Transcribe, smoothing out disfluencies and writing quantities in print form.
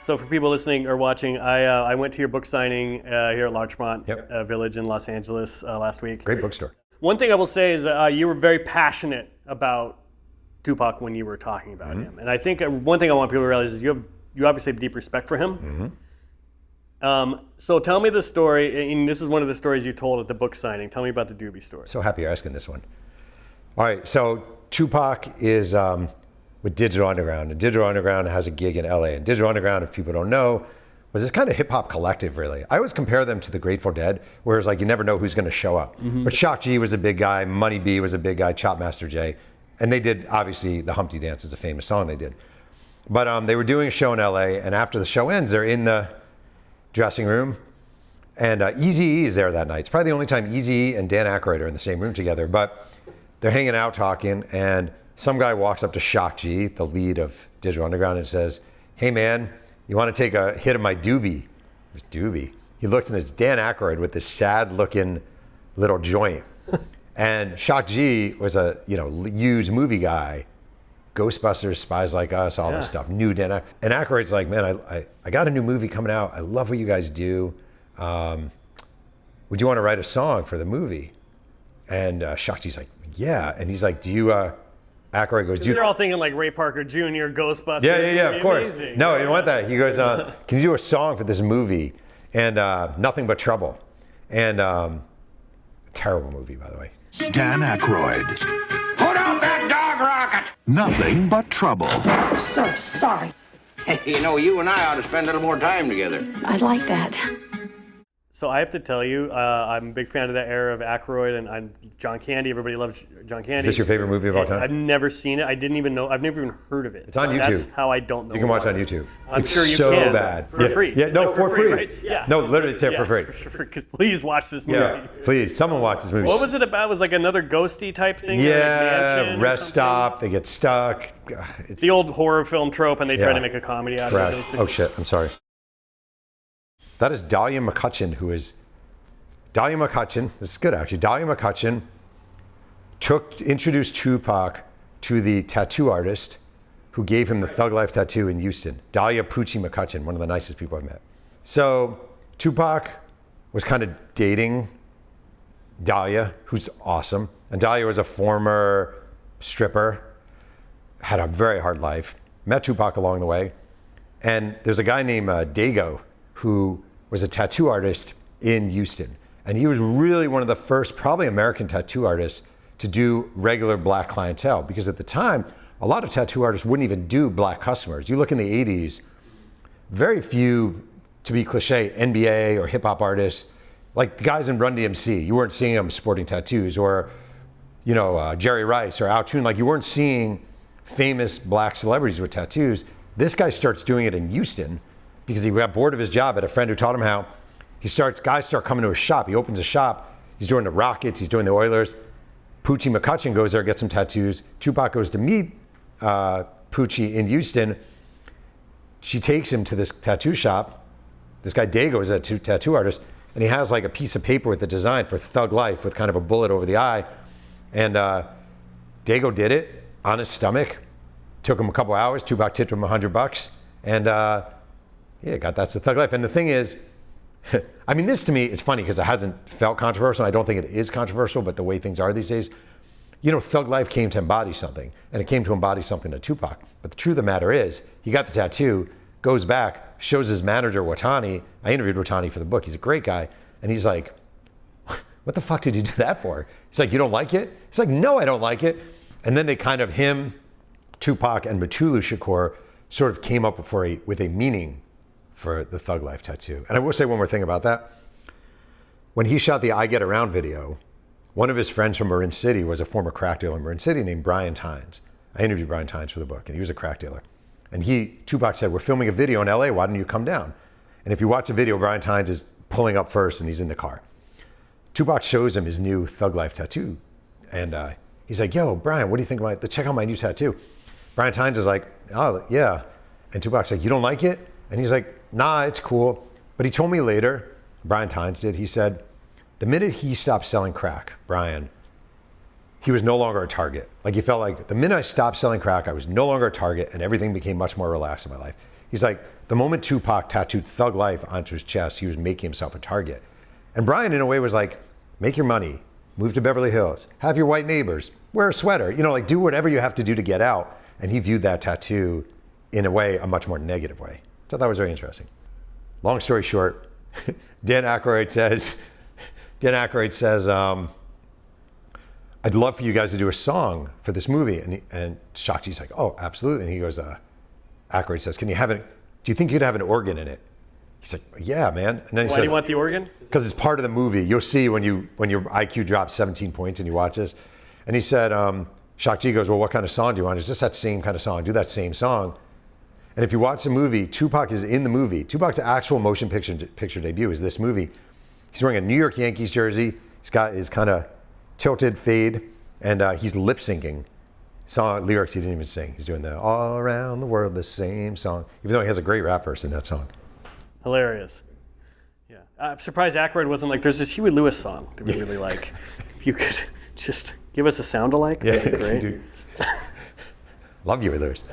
So for people listening or watching, I went to your book signing here at Larchmont Village in Los Angeles last week. Great bookstore. One thing I will say is you were very passionate about Tupac when you were talking about him. And I think one thing I want people to realize is you obviously have deep respect for him. So tell me the story, and this is one of the stories you told at the book signing. Tell me about the Doobie story. So happy you're asking this one. All right, so Tupac is with Digital Underground, and Digital Underground has a gig in LA. And Digital Underground, if people don't know, was this kind of hip hop collective, really. I always compare them to the Grateful Dead, where it's like you never know who's going to show up. But Shock G was a big guy, Money B was a big guy, Chopmaster J, and they did, obviously, the Humpty Dance is a famous song they did. But they were doing a show in LA, and after the show ends, they're in the dressing room, and Eazy-E is there that night. It's probably the only time Eazy-E and Dan Aykroyd are in the same room together, but they're hanging out talking, and some guy walks up to Shock G, the lead of Digital Underground, and says, "Hey man, you want to take a hit of my doobie?" It was doobie. He looked, and it's Dan Aykroyd with this sad-looking little joint. And Shock G was a huge movie guy, Ghostbusters, Spies Like Us, all this stuff. New Dan and Aykroyd's like, "Man, I got a new movie coming out. I love what you guys do. Would you want to write a song for the movie?" And Shock G's like, "Yeah." And he's like, "Do you?" Aykroyd goes, "They're all thinking like Ray Parker Jr., Ghostbusters." Yeah, of course. Amazing. No, you don't want that. He goes, "Can you do a song for this movie?" And Nothing But Trouble. And terrible movie, by the way. Dan Aykroyd. Put out that dog rocket! Nothing But Trouble. So sorry. Hey, you and I ought to spend a little more time together. I'd like that. So I have to tell you, I'm a big fan of that era of Aykroyd, and I'm John Candy. Everybody loves John Candy. Is this your favorite movie of all time? I've never seen it. I didn't even know. I've never even heard of it. It's on YouTube. That's how I don't know. You can watch it on YouTube. I'm it's sure you so can. bad. For free. Yeah, no, for free. Right? Yeah. No, literally, it's there for free. Please watch this movie. Yeah, please. Someone watch this movie. What was it about? It was like another ghosty type thing? Yeah, rest stop. They get stuck. It's the old horror film trope, and they try to make a comedy out of it. Oh shit! I'm sorry. That is Dahlia McCutcheon, who is. Dahlia McCutcheon, this is good actually. Dahlia McCutcheon introduced Tupac to the tattoo artist who gave him the Thug Life tattoo in Houston. Dahlia Poochie McCutcheon, one of the nicest people I've met. So Tupac was kind of dating Dahlia, who's awesome. And Dahlia was a former stripper, had a very hard life, met Tupac along the way. And there's a guy named Dago who was a tattoo artist in Houston. And he was really one of the first, probably American tattoo artists to do regular black clientele. Because at the time, a lot of tattoo artists wouldn't even do black customers. You look in the 80s, very few, to be cliche, NBA or hip hop artists, like the guys in Run DMC, you weren't seeing them sporting tattoos, or Jerry Rice or Al Toon, like you weren't seeing famous black celebrities with tattoos. This guy starts doing it in Houston because he got bored of his job, had a friend who taught him how. Guys start coming to his shop. He opens a shop. He's doing the Rockets. He's doing the Oilers. Poochie McCutcheon goes there, gets some tattoos. Tupac goes to meet Poochie in Houston. She takes him to this tattoo shop. This guy Dago is a tattoo artist, and he has like a piece of paper with the design for Thug Life with kind of a bullet over the eye. And Dago did it on his stomach. Took him a couple hours. Tupac tipped him $100, and that's the Thug Life. And the thing is, I mean, this to me is funny because it hasn't felt controversial. I don't think it is controversial, but the way things are these days, Thug Life came to embody something, and it came to embody something to Tupac. But the truth of the matter is, he got the tattoo, goes back, shows his manager Watani. I interviewed Watani for the book. He's a great guy, and he's like, "What the fuck did you do that for?" He's like, "You don't like it?" He's like, "No, I don't like it." And then they kind of, him, Tupac, and Mutulu Shakur sort of came up with a meaning for the Thug Life tattoo. And I will say one more thing about that. When he shot the I Get Around video, one of his friends from Marin City was a former crack dealer in Marin City named Brian Tynes. I interviewed Brian Tynes for the book, and he was a crack dealer. And Tupac said, "We're filming a video in LA, why don't you come down?" And if you watch the video, Brian Tynes is pulling up first and he's in the car. Tupac shows him his new Thug Life tattoo. And he's like, "Yo, Brian, what do you think about it? Check out my new tattoo." Brian Tynes is like, "Oh, yeah." And Tupac's like, "You don't like it?" And he's like, "Nah, it's cool." But he told me later, Brian Tynes did, he said, the minute he stopped selling crack, Brian, he was no longer a target. Like he felt like the minute I stopped selling crack, I was no longer a target and everything became much more relaxed in my life. He's like, the moment Tupac tattooed Thug Life onto his chest, he was making himself a target. And Brian, in a way, was like, make your money, move to Beverly Hills, have your white neighbors, wear a sweater, you know, like do whatever you have to do to get out. And he viewed that tattoo in a way, a much more negative way. So that was very interesting. Long story short, Dan Aykroyd says, I'd love for you guys to do a song for this movie. And Shakti's like, oh, absolutely. And he goes, Aykroyd says, do you think you could have an organ in it? He's like, yeah, man. And then he Why says, do you want the organ? because it's part of the movie. You'll see when your IQ drops 17 points and you watch this. And he said, Shakti goes, well, what kind of song do you want? It's just that same kind of song. Do that same song. And if you watch the movie, Tupac is in the movie. Tupac's actual motion picture debut is this movie. He's wearing a New York Yankees jersey. He's got his kind of tilted fade, and he's lip syncing song lyrics he didn't even sing. He's doing the all around the world the same song, even though he has a great rap verse in that song. Hilarious. Yeah. I'm surprised Aykroyd wasn't like, there's this Huey Lewis song that we really like. If you could just give us a sound alike, that'd be great. Dude. Love you, Lewis.